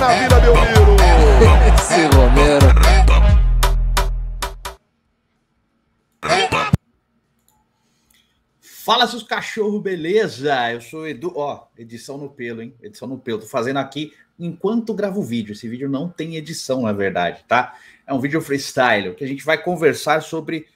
na Vila Belmiro. Esse Romero. Fala, seus cachorros, beleza? Eu sou o Edu, ó, edição no pelo, hein? Edição no pelo. Tô fazendo aqui enquanto gravo o vídeo. Esse vídeo não tem edição, na verdade, tá? É um vídeo freestyle, que a gente vai conversar sobre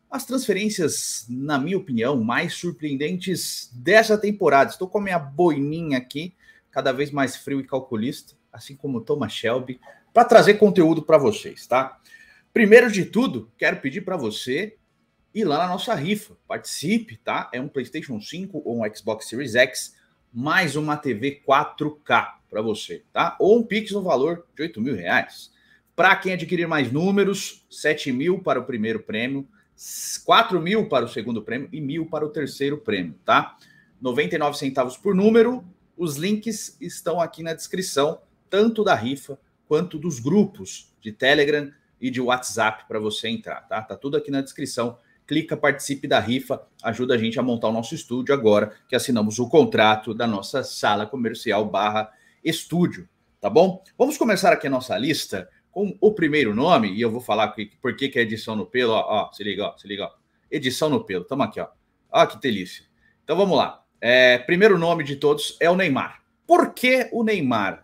as transferências, na minha opinião, mais surpreendentes dessa temporada. Estou com a minha boininha aqui, cada vez mais frio e calculista, assim como o Thomas Shelby, para trazer conteúdo para vocês, tá? Primeiro de tudo, quero pedir para você ir lá na nossa rifa, participe, tá? É um PlayStation 5 ou um Xbox Series X, mais uma TV 4K para você, tá? Ou um Pix no valor de R$8.000. Para quem adquirir mais números, 7.000 para o primeiro prêmio, 4.000 para o segundo prêmio e 1.000 para o terceiro prêmio, tá? 99 centavos por número. Os links estão aqui na descrição, tanto da rifa quanto dos grupos de Telegram e de WhatsApp para você entrar, tá? Tá tudo aqui na descrição. Clica, participe da rifa, ajuda a gente a montar o nosso estúdio agora que assinamos o contrato da nossa sala comercial / estúdio, tá bom? Vamos começar aqui a nossa lista com o primeiro nome, e eu vou falar por que é edição no pelo, ó, se liga, ó. Edição no pelo, tamo aqui, ó. Ó, que delícia. Então vamos lá. Primeiro nome de todos é o Neymar. Por que o Neymar?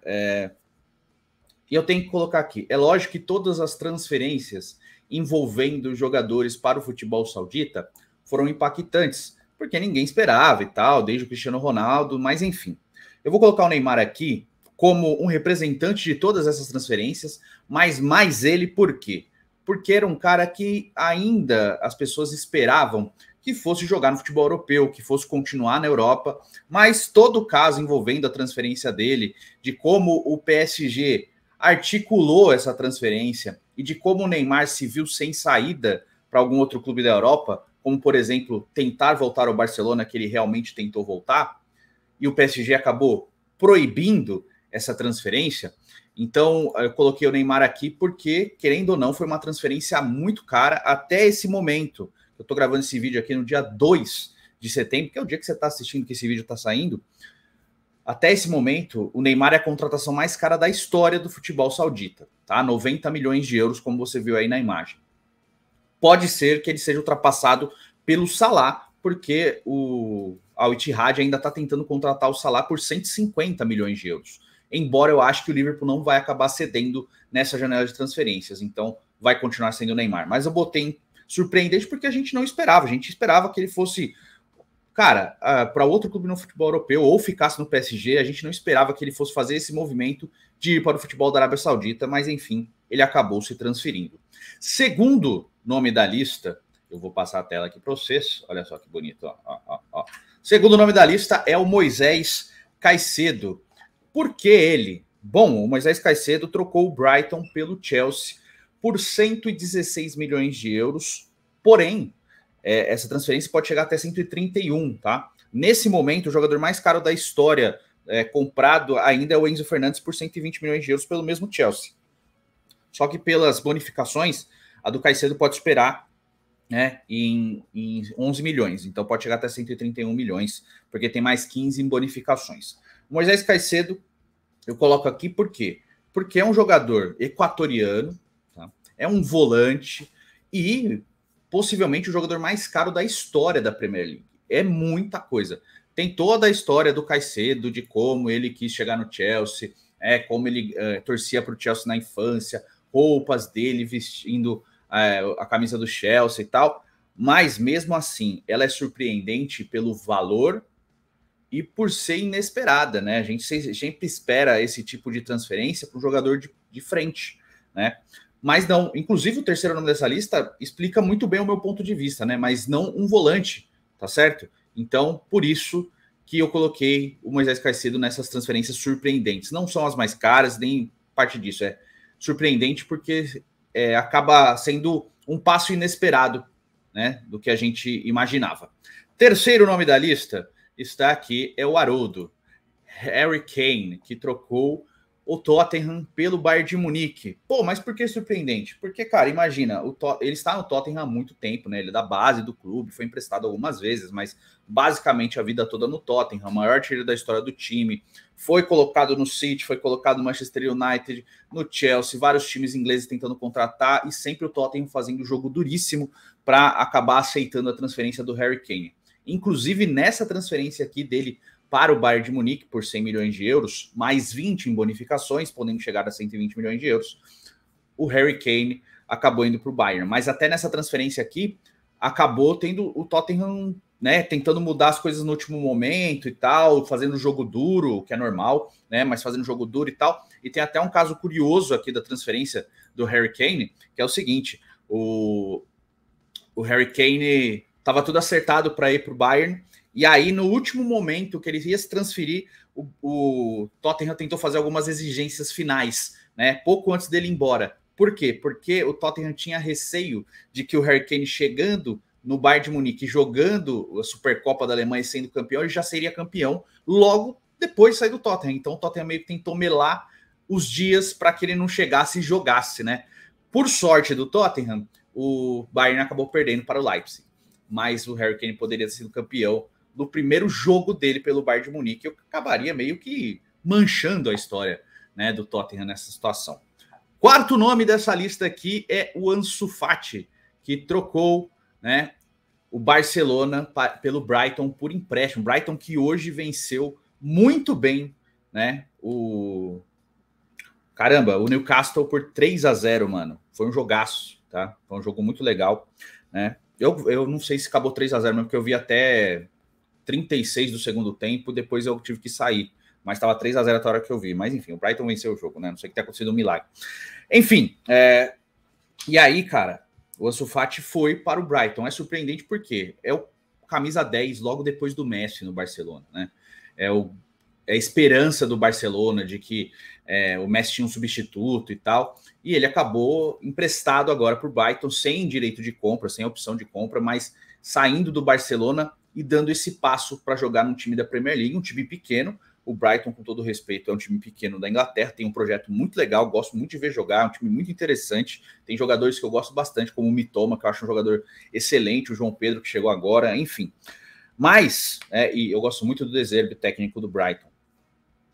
E eu tenho que colocar aqui, é lógico que todas as transferências envolvendo jogadores para o futebol saudita foram impactantes, porque ninguém esperava e tal, desde o Cristiano Ronaldo, mas enfim. Eu vou colocar o Neymar aqui como um representante de todas essas transferências, mas mais ele por quê? Porque era um cara que ainda as pessoas esperavam que fosse jogar no futebol europeu, que fosse continuar na Europa, mas todo o caso envolvendo a transferência dele, de como o PSG articulou essa transferência e de como o Neymar se viu sem saída para algum outro clube da Europa, como, por exemplo, tentar voltar ao Barcelona, que ele realmente tentou voltar, e o PSG acabou proibindo essa transferência. Então, eu coloquei o Neymar aqui porque, querendo ou não, foi uma transferência muito cara até esse momento. Eu estou gravando esse vídeo aqui no dia 2 de setembro, que é o dia que você está assistindo, que esse vídeo está saindo. Até esse momento, o Neymar é a contratação mais cara da história do futebol saudita, tá? 90 milhões de euros, como você viu aí na imagem. Pode ser que ele seja ultrapassado pelo Salah, porque o Al-Ittihad ainda está tentando contratar o Salah por 150 milhões de euros. Embora eu acho que o Liverpool não vai acabar cedendo nessa janela de transferências, então vai continuar sendo o Neymar. Mas eu botei surpreendente porque a gente não esperava. A gente esperava que ele fosse, cara, para outro clube no futebol europeu ou ficasse no PSG. A gente não esperava que ele fosse fazer esse movimento de ir para o futebol da Arábia Saudita, mas enfim, ele acabou se transferindo. Segundo nome da lista, eu vou passar a tela aqui para vocês, olha só que bonito, ó. Segundo nome da lista é o Moisés Caicedo. Por que ele? Bom, o Moisés Caicedo trocou o Brighton pelo Chelsea por 116 milhões de euros, porém, essa transferência pode chegar até 131, tá? Nesse momento, o jogador mais caro da história comprado ainda é o Enzo Fernandes por 120 milhões de euros pelo mesmo Chelsea. Só que pelas bonificações, a do Caicedo pode esperar, né, em 11 milhões. Então pode chegar até 131 milhões, porque tem mais 15 em bonificações. O Moisés Caicedo, eu coloco aqui por quê? Porque é um jogador equatoriano, tá? É um volante e possivelmente o jogador mais caro da história da Premier League. É muita coisa. Tem toda a história do Caicedo, de como ele quis chegar no Chelsea, como ele torcia para o Chelsea na infância, roupas dele vestindo a camisa do Chelsea e tal. Mas mesmo assim, ela é surpreendente pelo valor e por ser inesperada, né? A gente sempre espera esse tipo de transferência para um jogador de frente, né? Mas não, inclusive o terceiro nome dessa lista explica muito bem o meu ponto de vista, né? Mas não um volante, tá certo? Então, por isso que eu coloquei o Moisés Caicedo nessas transferências surpreendentes. Não são as mais caras, nem parte disso. É surpreendente porque acaba sendo um passo inesperado, né? Do que a gente imaginava. Terceiro nome da lista está aqui, é o Haroldo, Harry Kane, que trocou o Tottenham pelo Bayern de Munique. Pô, mas por que surpreendente? Porque, cara, imagina, ele está no Tottenham há muito tempo, né? Ele é da base do clube, foi emprestado algumas vezes, mas basicamente a vida toda no Tottenham, o maior artilheiro da história do time. Foi colocado no City, foi colocado no Manchester United, no Chelsea, vários times ingleses tentando contratar e sempre o Tottenham fazendo jogo duríssimo para acabar aceitando a transferência do Harry Kane. Inclusive, nessa transferência aqui dele para o Bayern de Munique por 100 milhões de euros, mais 20 em bonificações, podendo chegar a 120 milhões de euros, o Harry Kane acabou indo para o Bayern. Mas até nessa transferência aqui, acabou tendo o Tottenham, né, tentando mudar as coisas no último momento e tal, fazendo jogo duro, que é normal, né, mas fazendo jogo duro e tal. E tem até um caso curioso aqui da transferência do Harry Kane, que é o seguinte, o Harry Kane estava tudo acertado para ir para o Bayern, e aí, no último momento que ele ia se transferir, o Tottenham tentou fazer algumas exigências finais, né? Pouco antes dele ir embora. Por quê? Porque o Tottenham tinha receio de que o Harry Kane chegando no Bayern de Munique, jogando a Supercopa da Alemanha e sendo campeão, ele já seria campeão logo depois de sair do Tottenham. Então o Tottenham meio que tentou melar os dias para que ele não chegasse e jogasse, né? Por sorte do Tottenham, o Bayern acabou perdendo para o Leipzig. Mas o Harry Kane poderia ter sido campeão no primeiro jogo dele pelo Bayern de Munique, eu acabaria meio que manchando a história, né, do Tottenham nessa situação. Quarto nome dessa lista aqui é o Ansu Fati, que trocou, né, o Barcelona pelo Brighton por empréstimo. Brighton que hoje venceu muito bem, né, o Newcastle por 3-0, mano. Foi um jogaço, tá? Foi um jogo muito legal, né? Eu não sei se acabou 3-0 mesmo, porque eu vi até 36 do segundo tempo, depois eu tive que sair. Mas estava 3-0 até a hora que eu vi. Mas enfim, o Brighton venceu o jogo, né? Não sei que tenha acontecido um milagre. Enfim, e aí, cara, o Ansu Fati foi para o Brighton. É surpreendente porque é o camisa 10 logo depois do Messi no Barcelona, né? É a esperança do Barcelona de que o Messi tinha um substituto e tal. E ele acabou emprestado agora para o Brighton, sem direito de compra, sem opção de compra, mas saindo do Barcelona e dando esse passo para jogar num time da Premier League, um time pequeno. O Brighton, com todo respeito, é um time pequeno da Inglaterra, tem um projeto muito legal, gosto muito de ver jogar, é um time muito interessante, tem jogadores que eu gosto bastante, como o Mitoma, que eu acho um jogador excelente, o João Pedro, que chegou agora, enfim. Mas, e eu gosto muito do De Zerbi, técnico do Brighton,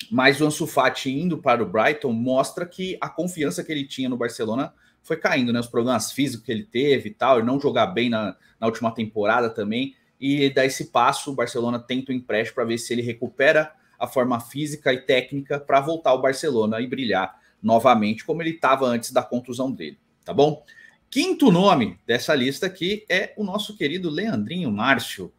mas o Ansu Fati indo para o Brighton mostra que a confiança que ele tinha no Barcelona foi caindo, né? Os problemas físicos que ele teve e tal, ele não jogar bem na última temporada também, e dá esse passo, o Barcelona tenta o empréstimo para ver se ele recupera a forma física e técnica para voltar ao Barcelona e brilhar novamente, como ele estava antes da contusão dele, tá bom? Quinto nome dessa lista aqui é o nosso querido Leandrinho Márcio,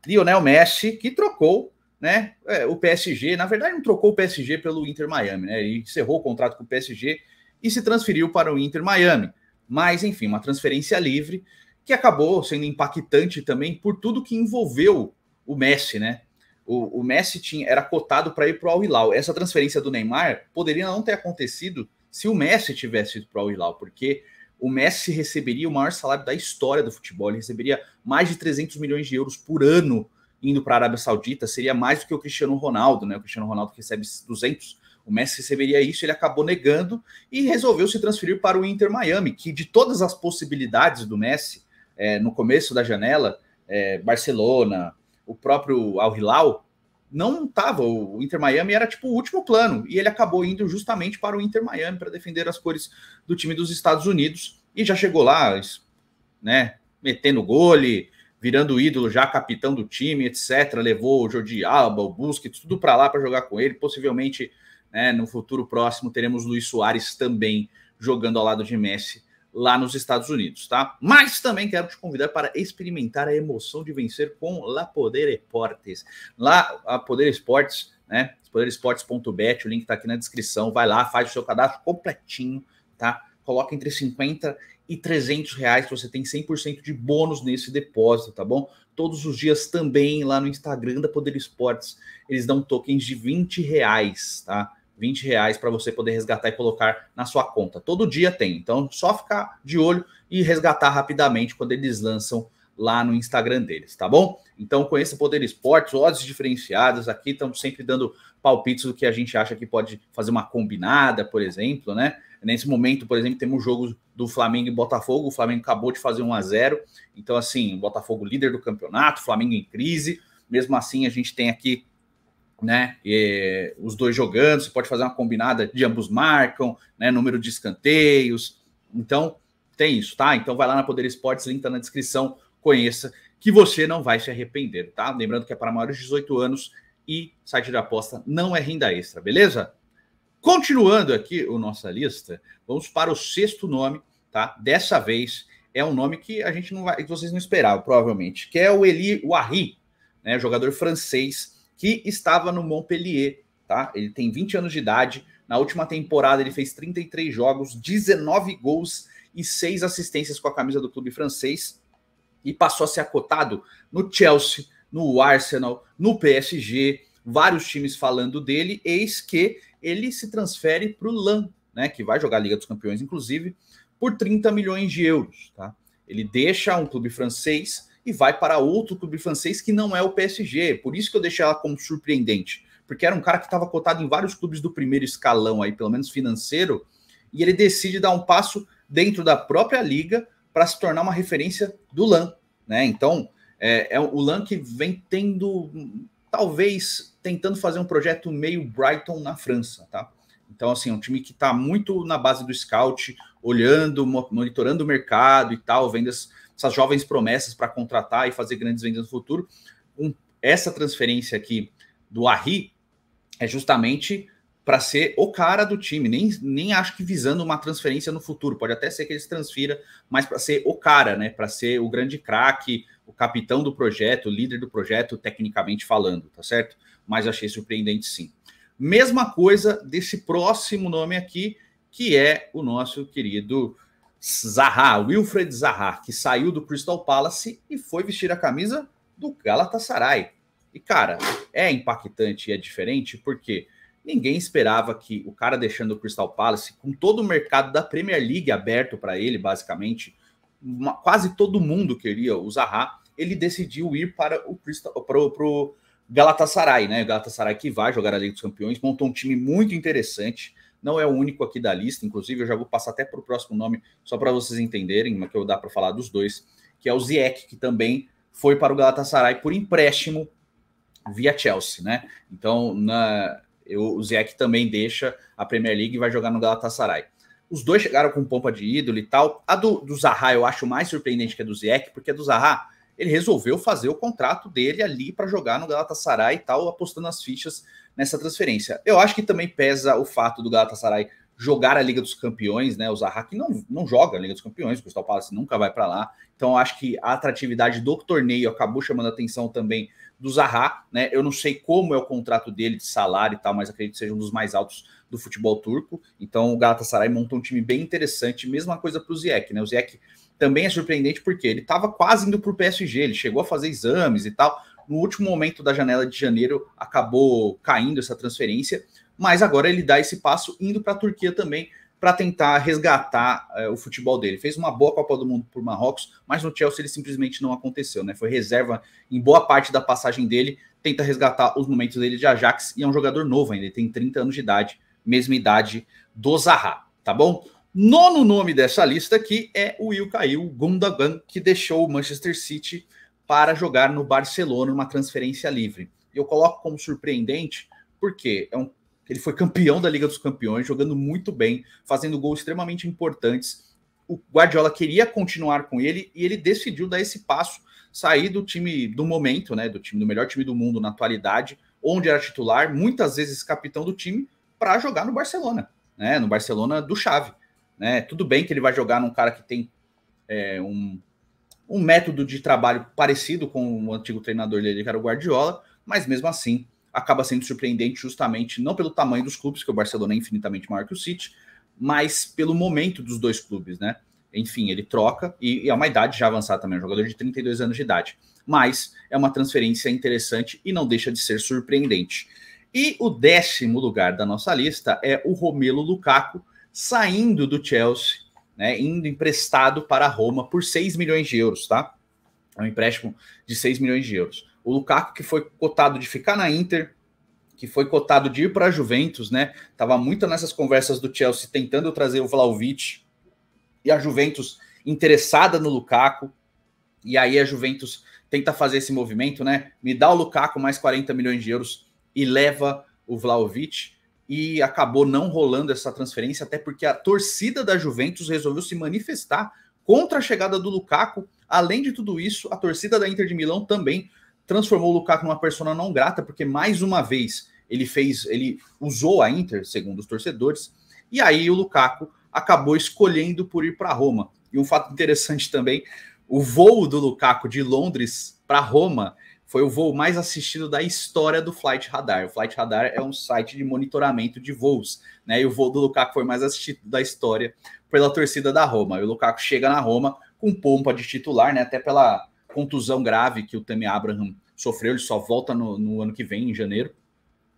Lionel Messi, que trocou, né, o PSG, na verdade não trocou o PSG pelo Inter Miami, né, ele encerrou o contrato com o PSG e se transferiu para o Inter Miami, mas enfim, uma transferência livre, que acabou sendo impactante também por tudo que envolveu o Messi, né? O Messi era cotado para ir para o Al Hilal. Essa transferência do Neymar poderia não ter acontecido se o Messi tivesse ido para o Al Hilal, porque o Messi receberia o maior salário da história do futebol, ele receberia mais de 300 milhões de euros por ano indo para a Arábia Saudita, seria mais do que o Cristiano Ronaldo, né? O Cristiano Ronaldo recebe 200, o Messi receberia isso, ele acabou negando e resolveu se transferir para o Inter Miami, que de todas as possibilidades do Messi, no começo da janela, Barcelona, o próprio Al Hilal, não estava. O Inter Miami era tipo o último plano, e ele acabou indo justamente para o Inter Miami para defender as cores do time dos Estados Unidos, e já chegou lá, né, metendo gole, virando ídolo já, capitão do time, etc. Levou o Jordi Alba, o Busquets, tudo para lá para jogar com ele. Possivelmente, né, no futuro próximo teremos Luis Suárez também jogando ao lado de Messi lá nos Estados Unidos, tá? Mas também quero te convidar para experimentar a emoção de vencer com La Poder Esportes. Lá, a Poder Esportes, né? poderesportes.bet, o link tá aqui na descrição. Vai lá, faz o seu cadastro completinho, tá? Coloca entre 50 e 300 reais, que você tem 100% de bônus nesse depósito, tá bom? Todos os dias também lá no Instagram da Poder Esportes, eles dão tokens de 20 reais, tá? 20 reais para você poder resgatar e colocar na sua conta. Todo dia tem, então só ficar de olho e resgatar rapidamente quando eles lançam lá no Instagram deles, tá bom? Então conheça Poder Esportes, odds diferenciadas, aqui estamos sempre dando palpites do que a gente acha que pode fazer uma combinada, por exemplo, né? Nesse momento, por exemplo, temos jogos do Flamengo e Botafogo, o Flamengo acabou de fazer 1-0, então assim, o Botafogo líder do campeonato, Flamengo em crise, mesmo assim a gente tem aqui, né, os dois jogando, você pode fazer uma combinada de ambos marcam, né, número de escanteios, então tem isso, tá? Então vai lá na Poder Esportes, link tá na descrição, conheça, que você não vai se arrepender, tá? Lembrando que é para maiores de 18 anos e site de aposta não é renda extra, beleza? Continuando aqui a nossa lista, vamos para o sexto nome, tá? Dessa vez é um nome que a gente não vai, que vocês não esperavam, provavelmente, que é o Eli Wahi, né? Jogador francês que estava no Montpellier, tá? Ele tem 20 anos de idade. Na última temporada ele fez 33 jogos, 19 gols e 6 assistências com a camisa do clube francês e passou a ser acotado no Chelsea, no Arsenal, no PSG, vários times falando dele, eis que ele se transfere para o Lens, né, que vai jogar a Liga dos Campeões, inclusive, por 30 milhões de euros. Tá? Ele deixa um clube francês e vai para outro clube francês que não é o PSG. Por isso que eu deixei ela como surpreendente, porque era um cara que estava cotado em vários clubes do primeiro escalão, aí, pelo menos financeiro, e ele decide dar um passo dentro da própria liga para se tornar uma referência do Lens. Né? Então, é o Lens que vem tendo, talvez, tentando fazer um projeto meio Brighton na França, tá? Então, assim, é um time que está muito na base do scout, olhando, monitorando o mercado e tal, vendo essas jovens promessas para contratar e fazer grandes vendas no futuro. Essa transferência aqui do Wahi é justamente para ser o cara do time, nem acho que visando uma transferência no futuro, pode até ser que ele se transfira, mas para ser o cara, né? Para ser o grande craque, o capitão do projeto, o líder do projeto, tecnicamente falando, tá certo? Mas eu achei surpreendente sim. Mesma coisa desse próximo nome aqui, que é o nosso querido Zaha, Wilfried Zaha, que saiu do Crystal Palace e foi vestir a camisa do Galatasaray. E, cara, é impactante e é diferente porque ninguém esperava que o cara deixando o Crystal Palace, com todo o mercado da Premier League aberto para ele, basicamente, quase todo mundo queria o Zaha, ele decidiu ir para o Galatasaray, né? O Galatasaray que vai jogar a Liga dos Campeões, montou um time muito interessante, não é o único aqui da lista, inclusive eu já vou passar até para o próximo nome, só para vocês entenderem, mas que eu dá para falar dos dois, que é o Ziyech, que também foi para o Galatasaray por empréstimo via Chelsea, né? Então, o Ziyech também deixa a Premier League e vai jogar no Galatasaray. Os dois chegaram com pompa de ídolo e tal. A do Zaha eu acho mais surpreendente que a do Ziyech, porque a do Zaha, ele resolveu fazer o contrato dele ali para jogar no Galatasaray e tal, apostando as fichas nessa transferência. Eu acho que também pesa o fato do Galatasaray jogar a Liga dos Campeões, né? O Zaha que não joga a Liga dos Campeões, o Crystal Palace nunca vai para lá. Então eu acho que a atratividade do torneio acabou chamando a atenção também do Zaha, né? Eu não sei como é o contrato dele de salário e tal, mas acredito que seja um dos mais altos do futebol turco. Então o Galatasaray montou um time bem interessante, mesma coisa para o Ziyech, né? O Ziyech também é surpreendente porque ele estava quase indo para o PSG, ele chegou a fazer exames e tal. No último momento da janela de janeiro acabou caindo essa transferência, mas agora ele dá esse passo indo para a Turquia também para tentar resgatar o futebol dele. Fez uma boa Copa do Mundo por Marrocos, mas no Chelsea ele simplesmente não aconteceu, né? Foi reserva em boa parte da passagem dele, tenta resgatar os momentos dele de Ajax e é um jogador novo ainda, ele tem 30 anos de idade, mesma idade do Zaha, tá bom? Nono nome dessa lista aqui é o Ilkay Gundogan, que deixou o Manchester City para jogar no Barcelona, numa transferência livre. Eu coloco como surpreendente porque ele foi campeão da Liga dos Campeões, jogando muito bem, fazendo gols extremamente importantes. O Guardiola queria continuar com ele e ele decidiu dar esse passo, sair do time do momento, né, do melhor time do mundo na atualidade, onde era titular, muitas vezes capitão do time, para jogar no Barcelona, né, no Barcelona do Xavi. Né? Tudo bem que ele vai jogar num cara que tem um método de trabalho parecido com o antigo treinador dele, que era o Guardiola, mas mesmo assim acaba sendo surpreendente justamente não pelo tamanho dos clubes, que o Barcelona é infinitamente maior que o City, mas pelo momento dos dois clubes, né? Enfim, ele troca e é uma idade já avançada também, um jogador de 32 anos de idade, mas é uma transferência interessante e não deixa de ser surpreendente. E o 10º lugar da nossa lista é o Romelu Lukaku, saindo do Chelsea, né, indo emprestado para a Roma por 6 milhões de euros, tá? É um empréstimo de 6 milhões de euros. O Lukaku, que foi cotado de ficar na Inter, que foi cotado de ir para a Juventus, né? Tava muito nessas conversas do Chelsea tentando trazer o Vlahovic e a Juventus interessada no Lukaku. E aí a Juventus tenta fazer esse movimento, né? Me dá o Lukaku mais 40 milhões de euros e leva o Vlahovic. E acabou não rolando essa transferência, até porque a torcida da Juventus resolveu se manifestar contra a chegada do Lukaku. Além de tudo isso, a torcida da Inter de Milão também transformou o Lukaku numa persona não grata, porque mais uma vez ele usou a Inter, segundo os torcedores, e aí o Lukaku acabou escolhendo por ir para Roma. E um fato interessante também, o voo do Lukaku de Londres para Roma foi o voo mais assistido da história do Flight Radar. O Flight Radar é um site de monitoramento de voos, né? E o voo do Lukaku foi mais assistido da história pela torcida da Roma. E o Lukaku chega na Roma com pompa de titular, né? Até pela contusão grave que o Tammy Abraham sofreu, ele só volta no ano que vem, em janeiro.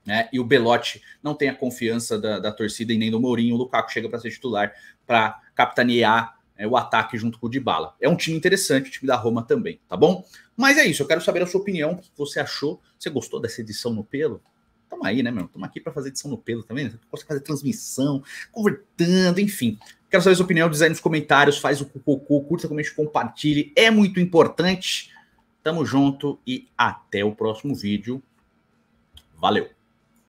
Né? E o Belotti não tem a confiança da torcida e nem do Mourinho. O Lukaku chega para ser titular, para capitanear o ataque junto com o Dybala. É um time interessante, o time da Roma também, tá bom? Mas é isso, eu quero saber a sua opinião, o que você achou. Você gostou dessa edição no pelo? Tamo aí, né, meu? Tamo aqui para fazer edição no pelo também. Você pode fazer transmissão, convertendo, enfim. Quero saber a sua opinião, diz aí nos comentários, faz o cocô, curta, comente, compartilhe. É muito importante. Tamo junto e até o próximo vídeo. Valeu!